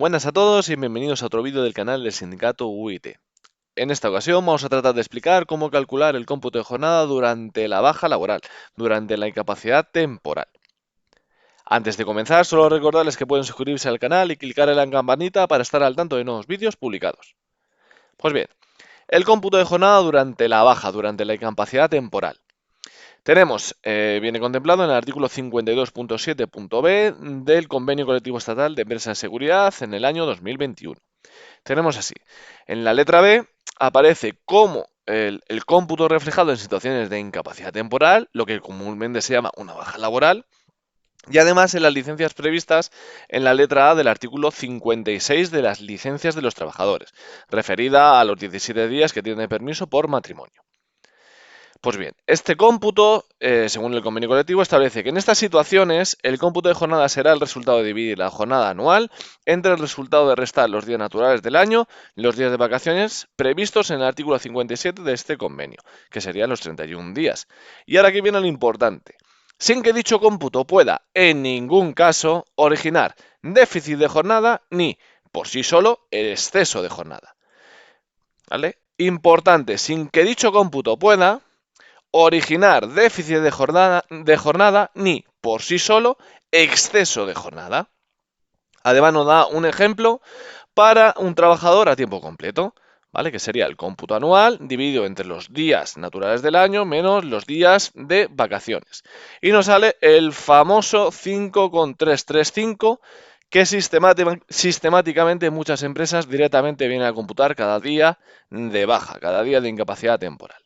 Buenas a todos y bienvenidos a otro vídeo del canal del sindicato UIT. En esta ocasión vamos a tratar de explicar cómo calcular el cómputo de jornada durante la baja laboral, durante la incapacidad temporal. Antes de comenzar, solo recordarles que pueden suscribirse al canal y clicar en la campanita para estar al tanto de nuevos vídeos publicados. Pues bien, el cómputo de jornada durante la baja, durante la incapacidad temporal. Viene contemplado en el artículo 52.7.b del Convenio Colectivo Estatal de Empresas de Seguridad en el año 2021. Tenemos así, en la letra B aparece como el cómputo reflejado en situaciones de incapacidad temporal, lo que comúnmente se llama una baja laboral, y además en las licencias previstas en la letra A del artículo 56 de las licencias de los trabajadores, referida a los 17 días que tienen permiso por matrimonio. Pues bien, este cómputo, según el convenio colectivo, establece que en estas situaciones el cómputo de jornada será el resultado de dividir la jornada anual entre el resultado de restar los días naturales del año y los días de vacaciones previstos en el artículo 57 de este convenio, que serían los 31 días. Y ahora aquí viene lo importante. Sin que dicho cómputo pueda, en ningún caso, originar déficit de jornada ni, por sí solo, el exceso de jornada. ¿Vale? Importante, sin que dicho cómputo pueda originar déficit de jornada ni, por sí solo, exceso de jornada. Además nos da un ejemplo para un trabajador a tiempo completo, ¿vale? Que sería el cómputo anual dividido entre los días naturales del año menos los días de vacaciones. Y nos sale el famoso 5,335 que sistemáticamente muchas empresas directamente vienen a computar cada día de baja, cada día de incapacidad temporal.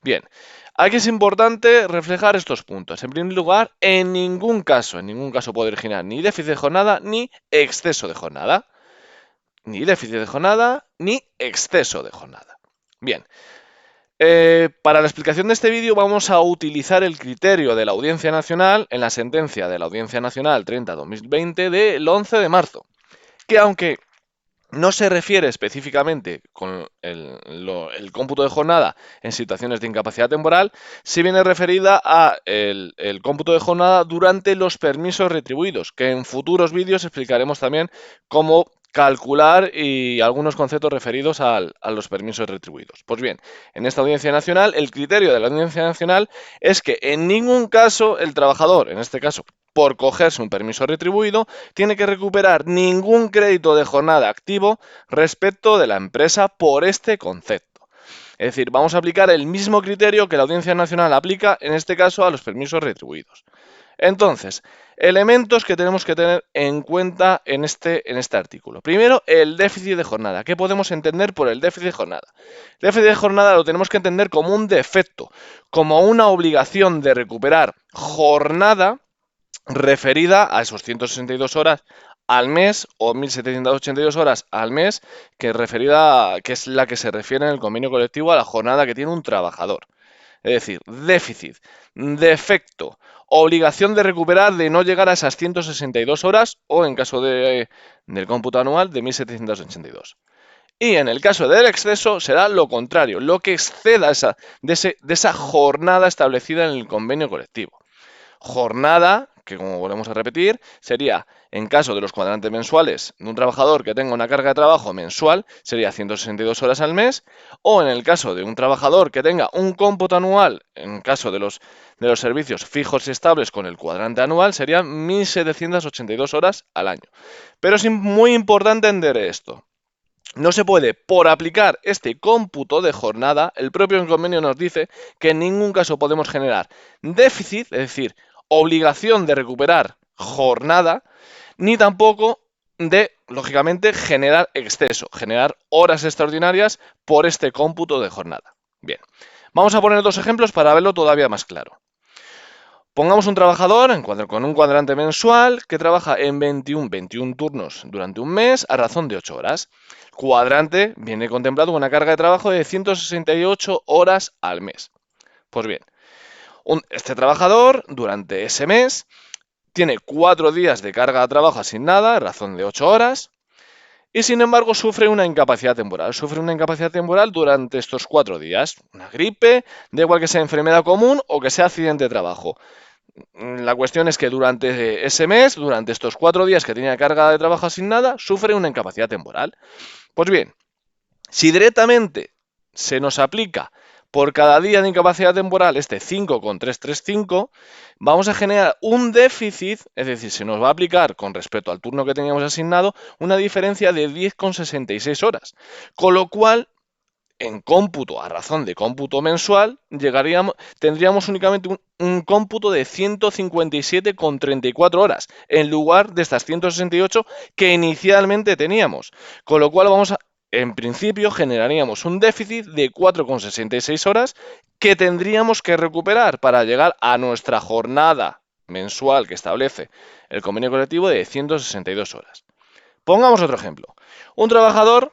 Bien, aquí es importante reflejar estos puntos. En primer lugar, en ningún caso puede originar ni déficit de jornada ni exceso de jornada. Ni déficit de jornada ni exceso de jornada. Bien, para la explicación de este vídeo vamos a utilizar el criterio de la Audiencia Nacional en la sentencia de la Audiencia Nacional 30-2020 del 11 de marzo, que aunque no se refiere específicamente con el cómputo de jornada en situaciones de incapacidad temporal, sí viene referida a el cómputo de jornada durante los permisos retribuidos, que en futuros vídeos explicaremos también cómo calcular y algunos conceptos referidos a los permisos retribuidos. Pues bien, en esta Audiencia Nacional, el criterio de la Audiencia Nacional es que en ningún caso el trabajador, en este caso por cogerse un permiso retribuido, tiene que recuperar ningún crédito de jornada activo respecto de la empresa por este concepto. Es decir, vamos a aplicar el mismo criterio que la Audiencia Nacional aplica, en este caso, a los permisos retribuidos. Entonces, elementos que tenemos que tener en cuenta en este artículo. Primero, el déficit de jornada. ¿Qué podemos entender por el déficit de jornada? El déficit de jornada lo tenemos que entender como un defecto, como una obligación de recuperar jornada referida a esos 162 horas al mes o 1.782 horas al mes, que es la que se refiere en el convenio colectivo a la jornada que tiene un trabajador. Es decir, déficit, defecto, obligación de recuperar de no llegar a esas 162 horas o en caso del cómputo anual de 1.782. Y en el caso del exceso será lo contrario, lo que exceda de esa jornada establecida en el convenio colectivo. Jornada, que como volvemos a repetir, sería, en caso de los cuadrantes mensuales de un trabajador que tenga una carga de trabajo mensual, sería 162 horas al mes, o en el caso de un trabajador que tenga un cómputo anual, en caso de los servicios fijos y estables con el cuadrante anual, serían 1.782 horas al año. Pero es muy importante entender esto. No se puede, por aplicar este cómputo de jornada, el propio convenio nos dice que en ningún caso podemos generar déficit, es decir, obligación de recuperar jornada, ni tampoco de, lógicamente, generar exceso, generar horas extraordinarias por este cómputo de jornada. Bien, vamos a poner dos ejemplos para verlo todavía más claro. Pongamos un trabajador con un cuadrante mensual que trabaja en 21 turnos durante un mes a razón de 8 horas. Cuadrante viene contemplado con una carga de trabajo de 168 horas al mes. Pues bien, este trabajador durante ese mes tiene 4 días de carga de trabajo asignada a razón de 8 horas y sin embargo sufre una incapacidad temporal. Sufre una incapacidad temporal durante estos 4 días. Una gripe, da igual que sea enfermedad común o que sea accidente de trabajo. La cuestión es que durante ese mes, durante estos 4 días que tenía carga de trabajo asignada, sufre una incapacidad temporal. Pues bien, si directamente se nos aplica por cada día de incapacidad temporal este 5,335, vamos a generar un déficit, es decir, se nos va a aplicar con respecto al turno que teníamos asignado una diferencia de 10,66 horas. Con lo cual, en cómputo, a razón de cómputo mensual, tendríamos únicamente un cómputo de 157,34 horas, en lugar de estas 168 que inicialmente teníamos. Con lo cual en principio, generaríamos un déficit de 4,66 horas que tendríamos que recuperar para llegar a nuestra jornada mensual que establece el convenio colectivo de 162 horas. Pongamos otro ejemplo. Un trabajador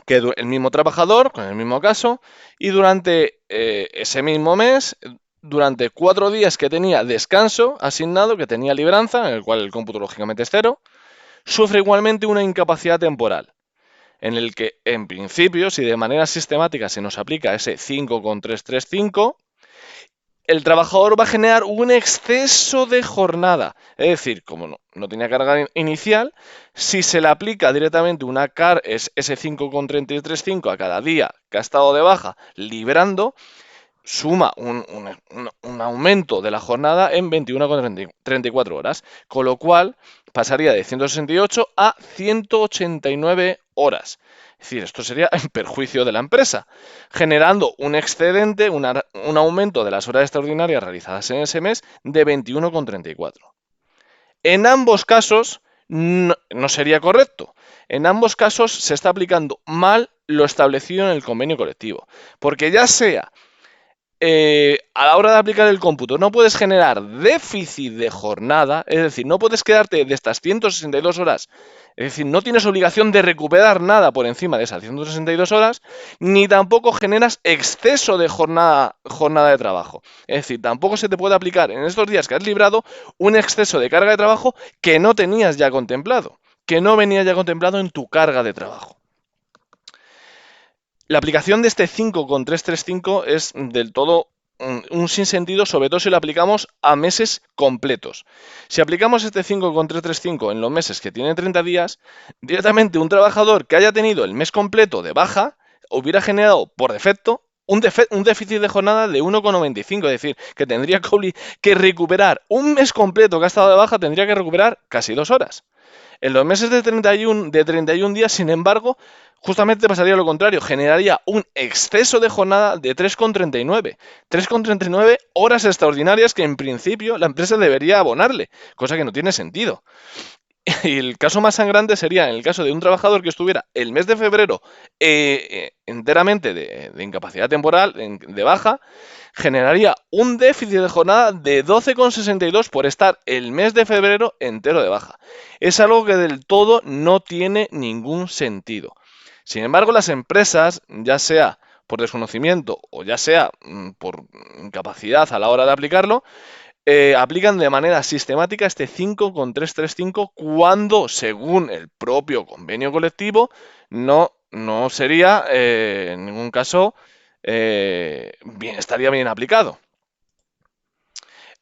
el mismo trabajador, con el mismo caso, y durante ese mismo mes, durante 4 días que tenía descanso asignado, que tenía libranza, en el cual el cómputo lógicamente es cero, sufre igualmente una incapacidad temporal, en el que, en principio, si de manera sistemática se nos aplica ese 5,335, el trabajador va a generar un exceso de jornada. Es decir, como no tenía carga inicial, si se le aplica directamente ese 5,335 a cada día que ha estado de baja librando, suma un aumento de la jornada en 21,34 horas, con lo cual pasaría de 168 a 189 horas. Es decir, esto sería en perjuicio de la empresa, generando un excedente, un aumento de las horas extraordinarias realizadas en ese mes de 21,34. En ambos casos no sería correcto. En ambos casos se está aplicando mal lo establecido en el convenio colectivo, porque ya sea a la hora de aplicar el cómputo no puedes generar déficit de jornada, es decir, no puedes quedarte de estas 162 horas, es decir, no tienes obligación de recuperar nada por encima de esas 162 horas, ni tampoco generas exceso de jornada de trabajo. Es decir, tampoco se te puede aplicar en estos días que has librado un exceso de carga de trabajo que no tenías ya contemplado, que no venía ya contemplado en tu carga de trabajo. La aplicación de este 5,335 es del todo un sinsentido, sobre todo si lo aplicamos a meses completos. Si aplicamos este 5,335 en los meses que tienen 30 días, directamente un trabajador que haya tenido el mes completo de baja hubiera generado por defecto un déficit de jornada de 1,95, es decir, que tendría que recuperar un mes completo que ha estado de baja, tendría que recuperar casi 2 horas. En los meses de 31 días, sin embargo, justamente pasaría lo contrario, generaría un exceso de jornada de 3,39. 3,39 horas extraordinarias que en principio la empresa debería abonarle, cosa que no tiene sentido. Y el caso más sangrante sería en el caso de un trabajador que estuviera el mes de febrero enteramente de incapacidad temporal, de baja, generaría un déficit de jornada de 12,62 por estar el mes de febrero entero de baja. Es algo que del todo no tiene ningún sentido. Sin embargo, las empresas, ya sea por desconocimiento o ya sea por incapacidad a la hora de aplicarlo, aplican de manera sistemática este 5,335 cuando, según el propio convenio colectivo, no sería en ningún caso estaría bien aplicado.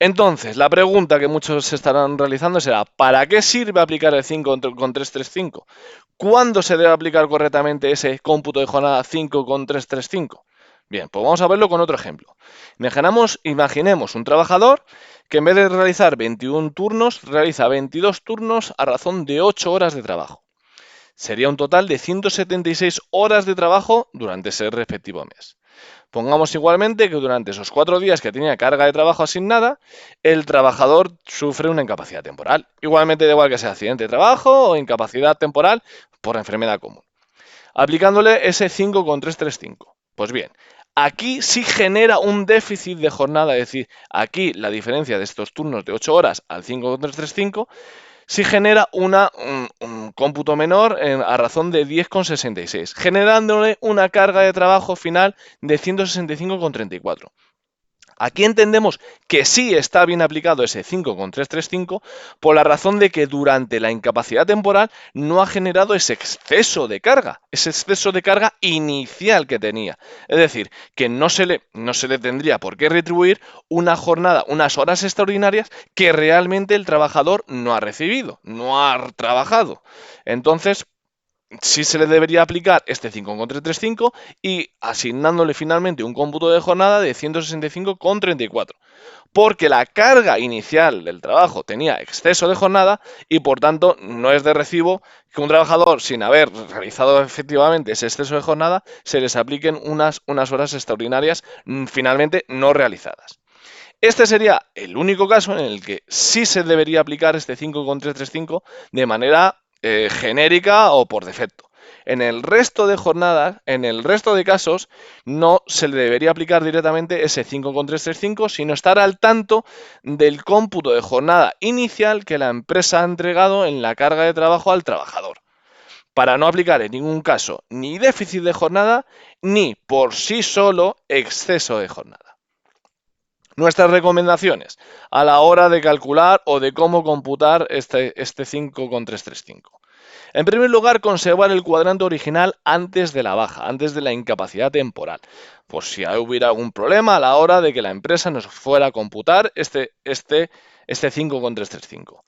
Entonces, la pregunta que muchos se estarán realizando será, ¿para qué sirve aplicar el 5,335? ¿Cuándo se debe aplicar correctamente ese cómputo de jornada 5,335? Bien, pues vamos a verlo con otro ejemplo. Imaginemos un trabajador que en vez de realizar 21 turnos, realiza 22 turnos a razón de 8 horas de trabajo. Sería un total de 176 horas de trabajo durante ese respectivo mes. Pongamos igualmente que durante esos 4 días que tenía carga de trabajo asignada, el trabajador sufre una incapacidad temporal. Igualmente da igual que sea accidente de trabajo o incapacidad temporal por enfermedad común. Aplicándole ese 5,335. Pues bien, aquí sí genera un déficit de jornada, es decir, aquí la diferencia de estos turnos de 8 horas al 5,335 sí genera un cómputo menor a razón de 10,66, generándole una carga de trabajo final de 165,34. Aquí entendemos que sí está bien aplicado ese 5,335 por la razón de que durante la incapacidad temporal no ha generado ese exceso de carga inicial que tenía. Es decir, que no se le tendría por qué retribuir una jornada, unas horas extraordinarias que realmente el trabajador no ha recibido, no ha trabajado. Entonces, sí se le debería aplicar este 5,335 y asignándole finalmente un cómputo de jornada de 165,34, porque la carga inicial del trabajo tenía exceso de jornada y por tanto no es de recibo que un trabajador sin haber realizado efectivamente ese exceso de jornada se les apliquen unas horas extraordinarias finalmente no realizadas. Este sería el único caso en el que sí se debería aplicar este 5,335 de manera genérica o por defecto. En el resto de jornadas, en el resto de casos, no se le debería aplicar directamente ese 5,335, sino estar al tanto del cómputo de jornada inicial que la empresa ha entregado en la carga de trabajo al trabajador, para no aplicar en ningún caso ni déficit de jornada ni por sí solo exceso de jornada. Nuestras recomendaciones a la hora de calcular o de cómo computar este 5,335. En primer lugar, conservar el cuadrante original antes de la baja, antes de la incapacidad temporal, por si hubiera algún problema a la hora de que la empresa nos fuera a computar este 5,335.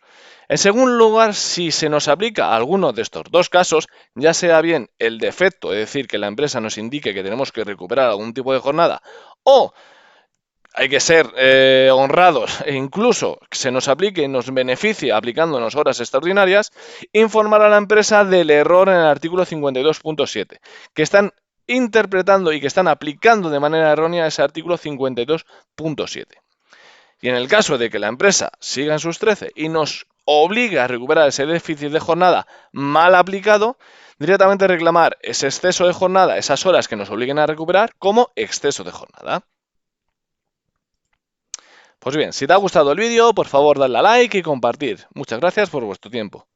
En segundo lugar, si se nos aplica alguno de estos dos casos, ya sea bien el defecto, es decir, que la empresa nos indique que tenemos que recuperar algún tipo de jornada, o hay que ser honrados e incluso que se nos aplique y nos beneficie aplicándonos horas extraordinarias, informar a la empresa del error en el artículo 52.7, que están interpretando y que están aplicando de manera errónea ese artículo 52.7. Y en el caso de que la empresa siga en sus 13 y nos obligue a recuperar ese déficit de jornada mal aplicado, directamente reclamar ese exceso de jornada, esas horas que nos obliguen a recuperar, como exceso de jornada. Pues bien, si te ha gustado el vídeo, por favor, dale a like y compartir. Muchas gracias por vuestro tiempo.